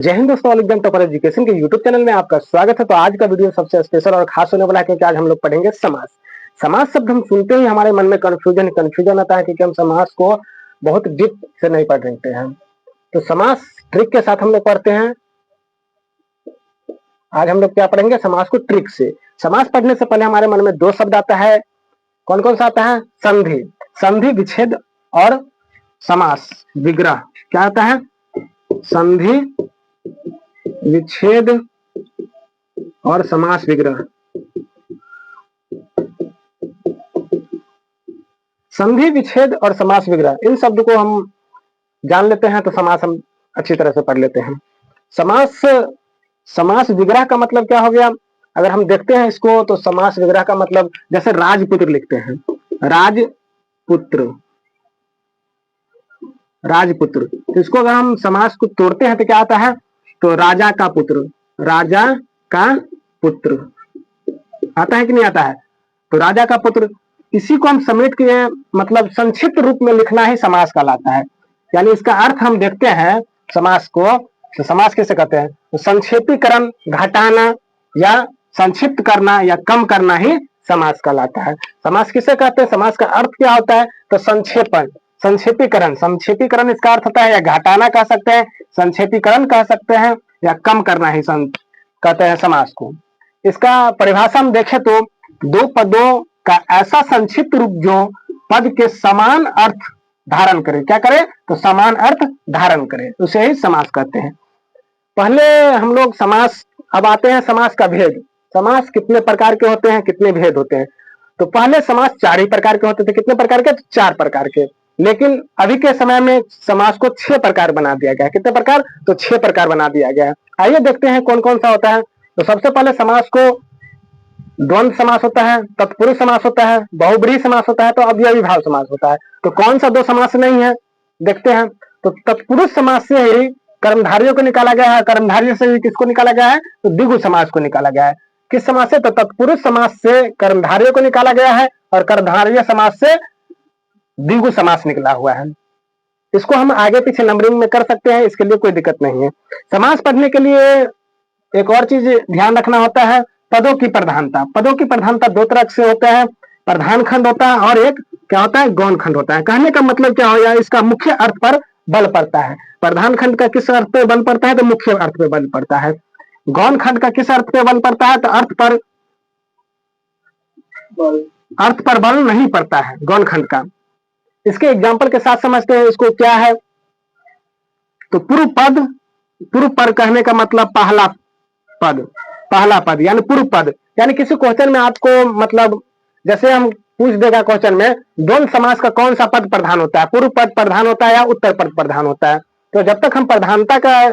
जय हिंद दोस्तों, all exam topper education के यूट्यूब चैनल में आपका स्वागत है। तो आज का वीडियो सबसे स्पेशल और खास होने वाला है क्योंकि आज हम लोग पढ़ेंगे समास। समास शब्द हम सुनते ही हमारे मन में कंफ्यूजन आता है क्योंकि हम समास को बहुत डीप से नहीं पढ़ रहे हैं। तो समास ट्रिक के साथ हम लोग पढ़ते हैं। आज हम लोग क्या पढ़ेंगे? समास को ट्रिक से। समास पढ़ने से पहले हमारे मन में दो शब्द आता है। कौन कौन सा आता है? संधि, संधि विच्छेद और समास विग्रह। क्या आता है? संधि विच्छेद और समास विग्रह। संधि विच्छेद और समास विग्रह, इन शब्द को हम जान लेते हैं तो समास हम अच्छी तरह से पढ़ लेते हैं। समास विग्रह का मतलब क्या हो गया? अगर हम देखते हैं इसको तो समास विग्रह का मतलब, जैसे राजपुत्र लिखते हैं, राजपुत्र, राजपुत्र, तो इसको अगर हम समास को तोड़ते हैं तो क्या आता है? तो राजा का पुत्र, राजा का पुत्र आता है कि नहीं आता है? तो राजा का पुत्र, इसी को हम समेट के मतलब संक्षिप्त रूप में लिखना ही समास कहलाता है। यानी इसका अर्थ हम देखते हैं समास को, तो समास कैसे कहते हैं? तो संक्षेपीकरण, घटाना या संक्षिप्त करना या कम करना ही समास कहलाता है। समास किसे कहते हैं? समास का अर्थ क्या होता है? तो संक्षेपण, संक्षेपीकरण, संक्षेपीकरण इसका अर्थ होता है, या घटाना कह सकते हैं, संक्षेपीकरण कह सकते हैं, या कम करना ही कहते हैं समास को। इसका परिभाषा हम देखें तो दो पदों का ऐसा संक्षिप्त रूप जो पद के समान अर्थ धारण करे। क्या करे? तो समान अर्थ धारण करे, उसे ही समास कहते हैं। पहले हम लोग समास, अब आते हैं समास का भेद। समास कितने प्रकार के होते हैं, कितने भेद होते हैं? तो पहले समास 4 ही प्रकार के होते थे। कितने प्रकार के? 4 प्रकार के। लेकिन अभी के समय में समास को 6 प्रकार बना दिया गया है। कितने प्रकार? तो 6 प्रकार बना दिया गया है। आइए देखते हैं कौन कौन सा होता है। तो सबसे पहले समास को द्वंद्व समास होता है, तत्पुरुष समास होता है, बहुब्रीहि समास होता है, तो अव्ययी भाव समास होता है। तो कौन सा दो समास नहीं है देखते हैं। तो तत्पुरुष समास से ही कर्मधारियों को निकाला गया है। कर्मधारियों से किसको निकाला गया है? तो द्विगु समास को निकाला गया है। किस समास से? तो तत्पुरुष समास से कर्मधारियों को निकाला गया है और कर्मधारय समास से द्विगु समास निकला हुआ है। इसको हम आगे पीछे नंबरिंग में कर सकते हैं, इसके लिए कोई दिक्कत नहीं है। समास पढ़ने के लिए एक और चीज ध्यान रखना होता है, पदों की प्रधानता। पदों की प्रधानता 2 तरह से होता है, प्रधान खंड होता है और एक क्या होता है? गौण खंड होता है। कहने का मतलब क्या हो गया? इसका मुख्य अर्थ पर बल पड़ता है। प्रधान खंड का किस अर्थ पे बल पड़ता है? तो मुख्य अर्थ पे बल पड़ता है। गौण खंड का किस अर्थ पे बल पड़ता है? तो अर्थ पर बल नहीं पड़ता है गौण खंड का। इसके एग्जाम्पल के साथ समझते हैं इसको। क्या है? तो पूर्व पद, पूर्व पद कहने का मतलब पहला पद, पहला पद यानी पूर्व पद। यानी किसी क्वेश्चन में आपको मतलब, जैसे हम पूछ देगा क्वेश्चन में, द्वंद्व समास का कौन सा पद प्रधान होता है? पूर्व पद प्रधान होता है या उत्तर पद प्रधान होता है? तो जब तक हम प्रधानता का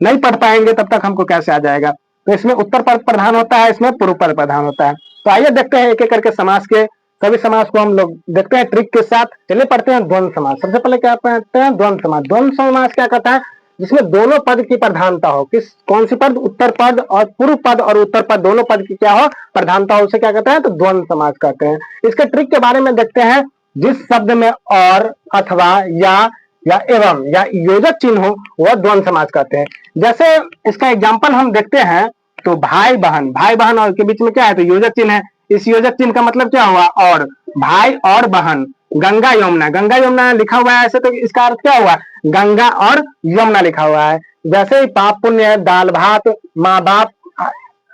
नहीं पढ़ पाएंगे तब तक हमको कैसे आ जाएगा? तो इसमें उत्तर पद प्रधान होता है, इसमें पूर्व पद प्रधान होता है। तो आइए देखते हैं एक एक करके समास के सभी समास को हम लोग देखते हैं ट्रिक के साथ। चलिए पढ़ते हैं द्वंद्व समास। सबसे पहले क्या पढ़ते हैं? द्वंद्व समास। द्वंद्व समास क्या कहता है? जिसमें दोनों पद की प्रधानता हो। कौन सी पद? उत्तर पद और पूर्व पद और उत्तर पद दोनों पद की क्या हो? प्रधानता हो, उसे क्या कहते हैं? तो द्वंद्व समास कहते हैं। इसके ट्रिक के बारे में देखते हैं। जिस शब्द में और, अथवा, या एवं या योजक चिन्ह हो वह द्वंद्व समास कहते हैं। जैसे इसका एग्जाम्पल हम देखते हैं तो भाई बहन, भाई बहन और के बीच में क्या है? तो योजक चिन्ह है। इस योजक चिन्ह का मतलब क्या हुआ? और। भाई और बहन। गंगा यमुना, गंगा यमुना लिखा हुआ है ऐसे, तो इसका अर्थ क्या हुआ? गंगा और यमुना लिखा हुआ है। जैसे पाप पुण्य, दाल भात, माँ बाप,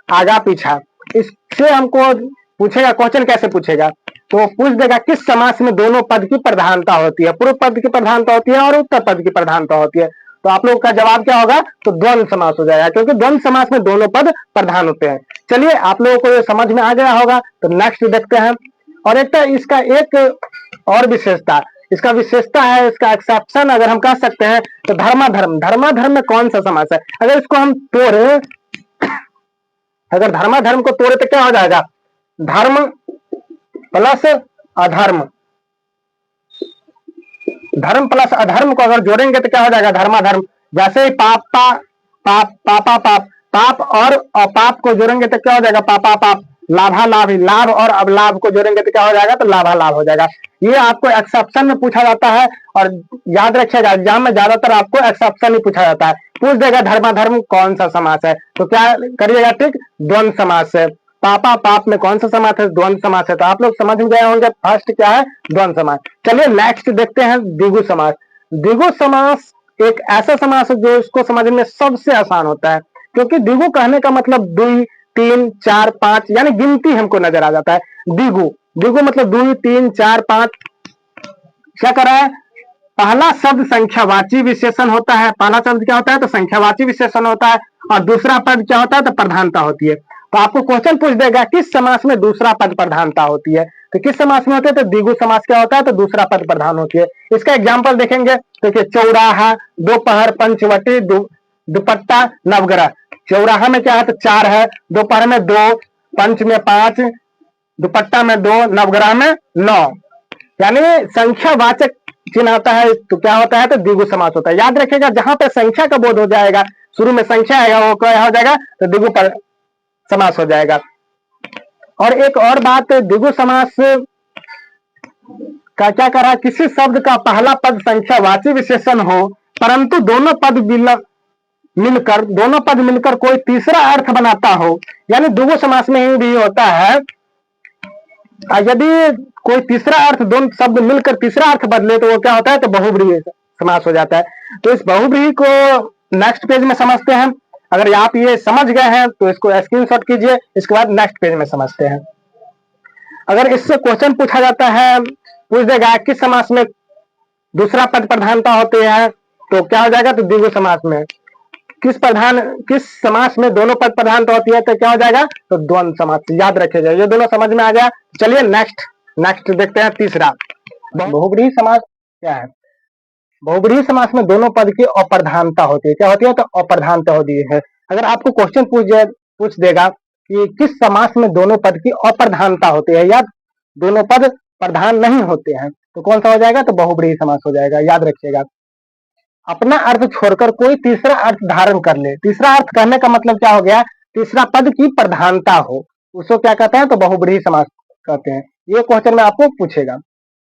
आगा पीछा। इससे हमको पूछेगा क्वेश्चन, कैसे पूछेगा? तो पूछ देगा किस समास में दोनों पद की प्रधानता होती है? पूर्व पद की प्रधानता होती है और उत्तर पद की प्रधानता होती है। तो आप लोगों का जवाब क्या होगा? तो द्वंद्व समास हो जाएगा, क्योंकि द्वंद्व समास में दोनों पद प्रधान होते हैं। चलिए आप लोगों को ये समझ में आ गया होगा। तो नेक्स्ट देखते हैं। और एक इसका एक और विशेषता, इसका विशेषता है, इसका एक्सेप्शन अगर हम कह सकते हैं, तो धर्माधर्म। धर्माधर्म में कौन सा समास है? अगर इसको हम तोड़े, अगर धर्माधर्म को तोड़े तो क्या हो जाएगा? धर्म प्लस अधर्म। धर्म प्लस अधर्म को अगर जोड़ेंगे तो क्या हो जाएगा? धर्माधर्म। जैसे पापा पाप, पापा पाप, पाप और अपाप को जोड़ेंगे तो क्या हो जाएगा? पापा पाप। लाभा लाभ, लाभ और अवलाभ को जोड़ेंगे तो क्या हो जाएगा? तो लाभा लाभ हो जाएगा। ये आपको एक्सेप्शन में पूछा जाता है, और याद रखिएगा एग्जाम में ज्यादातर आपको एक्सेप्शन ही पूछा जाता है। पूछ देगा धर्माधर्म कौन सा समास है, तो क्या करिएगा, ठीक, द्वंद समास है। पापा पाप में कौन सा समास है, द्वंद समास है। तो आप लोग समझ गए होंगे फर्स्ट क्या है, द्वंद समास। चलिए नेक्स्ट देखते हैं द्विगु समास। द्विगु समास एक ऐसा समास है जो इसको समझने में सबसे आसान होता है, क्योंकि द्विगु कहने का मतलब 2, 3, 4, 5 यानी गिनती हमको नजर आ जाता है। द्विगु, द्विगु मतलब 2, 3, 4, 5। क्या कर रहा है, पहला शब्द संख्यावाची विशेषण होता है। पहला शब्द क्या होता है, तो संख्यावाची विशेषण होता है, और दूसरा पद क्या होता है, तो प्रधानता होती है। तो आपको क्वेश्चन पूछ देगा किस समास में दूसरा पद प्रधानता होती है, तो किस समास में होता है, तो द्विगु समास क्या होता है, तो दूसरा पद प्रधान होती है। इसका एग्जाम्पल देखेंगे, देखिए चौराहा, दोपहर, पंचवटी, दुपट्टा, नवग्रह। चौराहा में क्या है, तो 4 है, दोपहर में 2, पंच में 5, दुपट्टा में 2, नवग्रह में 9, यानी संख्यावाचक चिन्ह आता है, तो क्या होता है, तो द्विगु समास होता है। याद रखिएगा जहां पे संख्या का बोध हो जाएगा, शुरू में संख्या आएगा, वो क्या हो जाएगा, तो द्विगु पर समास हो जाएगा। और एक और बात, द्विगु समास का क्या करा, किसी शब्द का पहला पद संख्यावाची विशेषण हो, परंतु दोनों पद मिलकर कोई तीसरा अर्थ बनाता हो, यानी द्विगु समास में ही भी होता है। यदि कोई तीसरा अर्थ, दोनों शब्द मिलकर तीसरा अर्थ बदले, तो वो क्या होता है, तो बहुब्रीहि समास हो जाता है। तो इस बहुब्रीहि को नेक्स्ट पेज में समझते हैं। अगर आप ये समझ गए हैं तो इसको स्क्रीनशॉट कीजिए, इसके बाद नेक्स्ट पेज में समझते हैं। अगर इससे क्वेश्चन पूछा जाता है, पूछ देगा किस समास में दूसरा पद प्रधानता होती है, तो क्या हो जाएगा, तो द्विगु समास में। किस समास में दोनों पद प्रधानता होती है, तो क्या हो जाएगा, तो द्वंद समास। याद रखिएगा, ये दोनों समझ में आ गया। चलिए नेक्स्ट देखते हैं तीसरा, बहुब्रीहि समास क्या है। बहुब्रीहि समास में दोनों पद की अप्रधानता होती है। क्या होती है, तो अप्रधानता होती है। अगर आपको क्वेश्चन पूछ देगा कि किस समास में दोनों पद की अप्रधानता होती है, या दोनों पद प्रधान नहीं होते हैं, तो कौन सा हो जाएगा, तो बहुब्रीहि समास हो जाएगा। याद रखिएगा, अपना अर्थ छोड़कर कोई तीसरा अर्थ धारण कर ले। तीसरा अर्थ कहने का मतलब क्या हो गया, तीसरा पद की प्रधानता हो, उसको क्या कहते हैं, तो बहुब्रीहि समास कहते हैं। ये क्वेश्चन में आपको पूछेगा।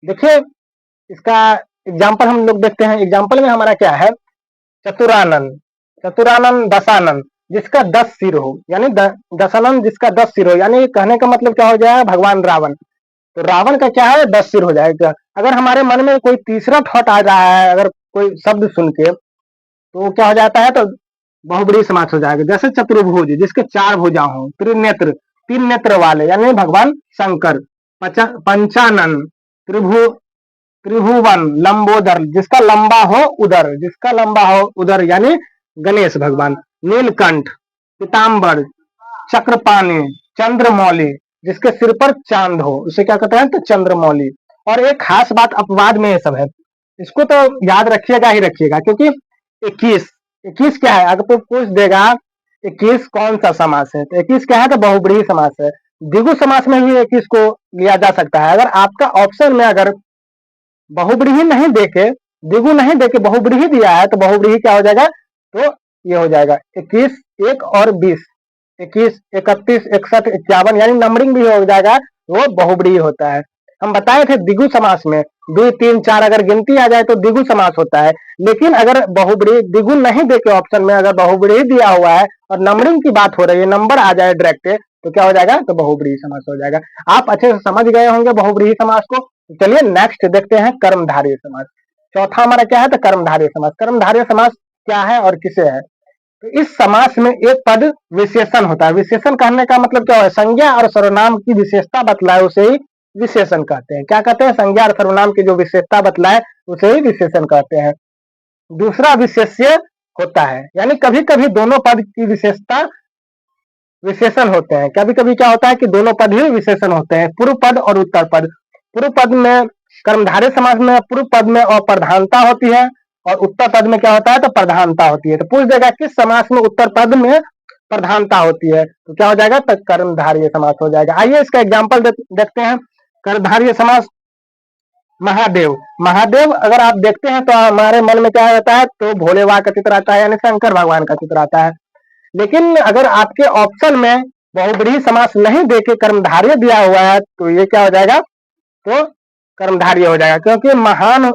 देखिए इसका एग्जाम्पल हम लोग देखते हैं। एग्जाम्पल में हमारा क्या है, चतुरानन, दशानन जिसका 10 सिर हो, यानी दशानन जिसका 10 सिर हो, यानी कहने का मतलब क्या हो जाएगा, भगवान रावण। तो रावण का क्या है, 10 सिर हो जाएगा। अगर हमारे मन में कोई तीसरा थॉट आ रहा है, अगर कोई शब्द सुन के, तो क्या हो जाता है, तो बहुब्रीहि समास हो जाएगा। जैसे चतुर्भुज जिसके 4 भुजा हो, त्रिनेत्र 3 नेत्र वाले यानी भगवान शंकर, पंचानन त्रिभुवन, लंबोदर जिसका लंबा हो उदर यानी गणेश भगवान, नीलकंठ, पीताम्बर, चक्रपाणी, चंद्रमौली जिसके सिर पर चांद हो, उसे क्या कहते हैं, तो चंद्रमौली। और एक खास बात अपवाद में ये सब है, इसको तो याद रखिएगा ही रखिएगा, क्योंकि 21 क्या है, अगर तो पूछ देगा 21 कौन सा समास है, तो 21 क्या है, तो बहुब्रीहि समास है। द्विगु समास में भी 21 को लिया जा सकता है। अगर आपका ऑप्शन में अगर बहुब्रीहि नहीं देके, द्विगु नहीं देके बहुब्रीहि दिया है, तो बहुब्रीहि क्या हो जाएगा, तो ये हो जाएगा 21, 1 और 20, 21, 31, 61, 51 यानी नंबरिंग भी हो जाएगा, वो बहुब्रीहि होता है। हम बताए थे द्विगु समास में 2, 3, 4 अगर गिनती आ जाए तो द्विगु समास होता है। लेकिन अगर बहुब्रीहि द्विगु नहीं देके ऑप्शन में अगर बहुब्रीहि दिया हुआ है और नंबरिंग की बात हो रही है, नंबर आ जाए डायरेक्ट, तो क्या हो जाएगा, तो बहुब्रीहि समास हो जाएगा। आप अच्छे से समझ गए होंगे बहुब्रीहि समास को। चलिए नेक्स्ट देखते हैं कर्मधारय समास। चौथा हमारा क्या है, तो कर्मधारय समास। कर्मधारय समास क्या है और किसे है, तो इस समास में एक पद विशेषण होता है। विशेषण कहने का मतलब क्या है, संज्ञा और सर्वनाम की विशेषता बतलाए उसे ही विशेषण कहते हैं। क्या कहते हैं, संज्ञा और सर्वनाम की जो विशेषता बतलाए उसे ही विशेषण कहते हैं। दूसरा विशेष्य होता है, यानी कभी कभी दोनों पद की विशेषता विशेषण होते हैं। कभी कभी क्या होता है कि दोनों पद ही विशेषण होते हैं, पूर्व पद और उत्तर पद। पूर्व पद में कर्मधारय समास में पूर्व पद में अप्रधानता होती है, और उत्तर पद में क्या होता है, तो प्रधानता होती है। तो पूछ देगा किस समास में उत्तर पद में प्रधानता होती है, तो क्या हो जाएगा, तो कर्मधारय समास हो जाएगा। आइए इसका एग्जाम्पल देखते हैं। कर्मधारय समास, महादेव अगर आप देखते हैं तो हमारे मन में क्या रहता है, तो भोले बाबा का चित्र आता है, यानी शंकर भगवान का चित्र आता है। लेकिन अगर आपके ऑप्शन में बहुब्रीहि समास नहीं देके कर्मधारय दिया हुआ है, तो ये क्या हो जाएगा, तो कर्मधारय हो जाएगा, क्योंकि महान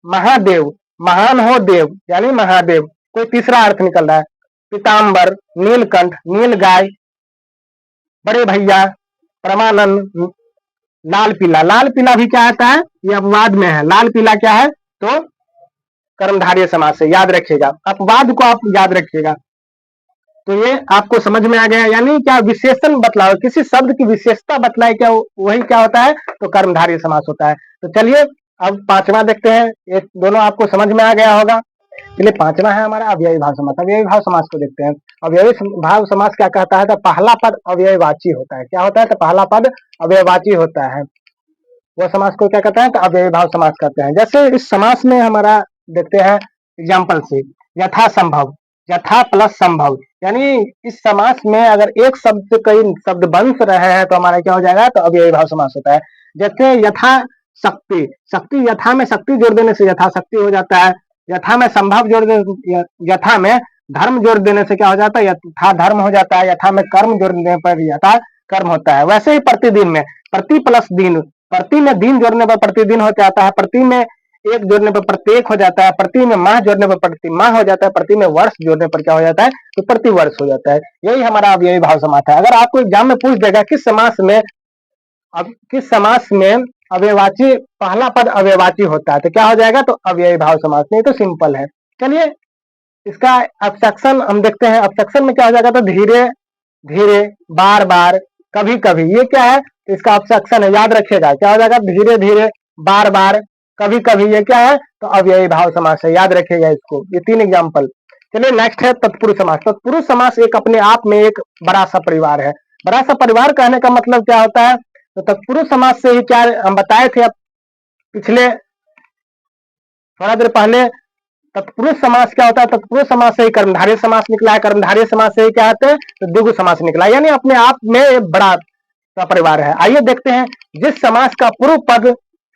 महादेव, महान हो देव यानी महादेव। कोई तीसरा अर्थ निकल रहा है। पीताम्बर, नीलकंठ, नील गाय, बड़े भैया, परमानंद, लाल पीला। लाल पीला भी क्या आता है, ये अपवाद में है। लाल पीला क्या है, तो कर्मधारय समास से, याद रखिएगा, अपवाद को आप याद रखिएगा। तो ये आपको समझ में आ गया, यानी क्या विशेषण बतलाओ, किसी शब्द की विशेषता बतलाए, क्या वही क्या होता है, तो कर्मधारय समास होता है। तो चलिए अब पांचवा देखते हैं। ये दोनों आपको समझ में आ गया होगा। चलिए पांचवा है हमारा अव्ययी भाव समास। अव्ययी भाव समास को देखते हैं। अव्ययी भाव समास क्या कहता है, तो पहला पद अव्ययवाची होता है। क्या होता है, तो पहला पद अव्ययवाची होता है। वह समास को क्या कहते हैं, तो अव्ययी भाव समास कहते हैं। जैसे इस समास में हमारा देखते हैं एग्जाम्पल से, यथा संभव, यथा प्लस संभव, यानी इस समास में अगर एक शब्द से कई शब्द बन रहे हैं तो हमारा क्या हो जाएगा, तो अव्ययी भाव समास होता है। जैसे यथा शक्ति, शक्ति, यथा में शक्ति जोड़ देने से यथा शक्ति हो जाता है। यथा में संभव जोड़ देने, यथा में धर्म जोड़ देने से क्या हो जाता है, यथा धर्म हो जाता है। यथा में कर्म जोड़ देने पर यथा कर्म होता है। वैसे ही प्रतिदिन में प्रति प्लस दिन, प्रति में दिन जोड़ने पर प्रतिदिन हो जाता है। प्रति में एक जोड़ने पर प्रत्येक हो जाता है। प्रति में माह जोड़ने पर प्रति माह हो जाता है। प्रति में वर्ष जोड़ने पर क्या हो जाता है, तो प्रति वर्ष हो जाता है। यही हमारा अव्ययी भाव समास है। अगर आपको एग्जाम में पूछ देगा किस समास में, अब किस समास में अव्ययवाची, पहला पद अव्ययवाची होता है, तो क्या हो जाएगा, तो अव्ययी भाव समास। नहीं तो सिंपल है। चलिए इसका ऑब्जेक्शन हम देखते हैं। ऑब्जेक्शन में क्या हो जाएगा, तो धीरे धीरे, बार बार, कभी कभी, ये क्या है, तो इसका ऑब्जेक्शन है, याद रखिएगा। क्या हो जाएगा, धीरे धीरे, बार बार, कभी कभी, ये क्या है, तो अव्ययी भाव समास है। याद रखिएगा इसको, ये तीन एग्जाम्पल। चलिए नेक्स्ट है तत्पुरुष समास। तत्पुरुष समास एक अपने आप में एक बड़ा सा परिवार है। बड़ा सा परिवार कहने का मतलब क्या होता है, तो तत्पुरुष समास से ही क्या हम बताए थे अब पिछले थोड़ा देर पहले। तत्पुरुष समास क्या होता है, तत्पुरुष समास से ही कर्मधारय समास निकला है। कर्मधारय समास से ही क्या आते हैं, तो द्विगु समास निकला, यानी अपने आप में एक बड़ा सा परिवार है। आइए देखते हैं, जिस समास का पूर्व पद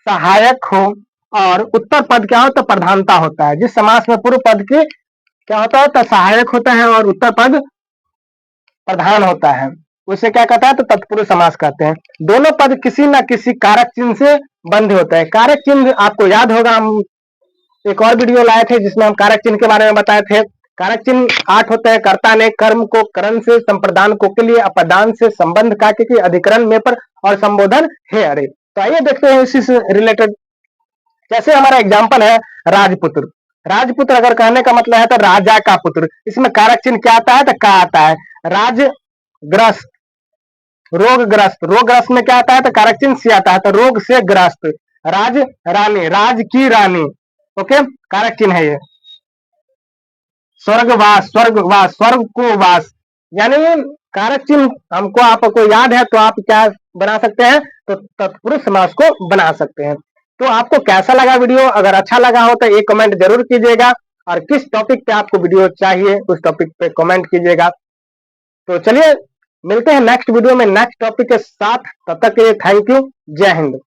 सहायक हो और उत्तर पद क्या होता है, प्रधानता होता है। जिस समास में पूर्व पद की क्या होता है, तो सहायक होता है और उत्तर पद प्रधान होता है, उसे क्या कहता है, तो तत्पुरुष समास कहते हैं। दोनों पद किसी न किसी कारक चिन्ह से बंधे होते हैं। कारक चिन्ह आपको याद होगा, हम एक और वीडियो लाए थे जिसमें हम कारक चिन्ह के बारे में बताए थे। कारक चिन्ह 8 होते हैं। कर्ता ने कर्म को करण से, संप्रदान को के लिए, अपदान से, संबंध का के, अधिकरण में पर, और संबोधन है अरे। तो आइए देखते हैं इसी से रिलेटेड। जैसे हमारा एग्जाम्पल है राजपुत्र। राजपुत्र अगर कहने का मतलब है तो राजा का पुत्र। इसमें कारक चिन्ह क्या आता है, तो का आता है। राजग्रस्त, रोगग्रस्त, रोगग्रस्त में क्या आता है, तो कारक चिन्ह से आता है, तो रोग से ग्रस्त। राज रानी, राज की रानी, ओके, कारक चिन्ह है ये। स्वर्गवास, स्वर्गवास, स्वर्ग को वास, यानी कारक चिन्ह हमको आपको याद है तो आप क्या बना सकते हैं, तो तत्पुरुष समास को बना सकते हैं। तो आपको कैसा लगा वीडियो, अगर अच्छा लगा हो तो एक कमेंट जरूर कीजिएगा, और किस टॉपिक पे आपको वीडियो चाहिए उस टॉपिक पे कमेंट कीजिएगा। तो चलिए मिलते हैं नेक्स्ट वीडियो में नेक्स्ट टॉपिक के साथ। तब तक के लिए थैंक यू, जय हिंद।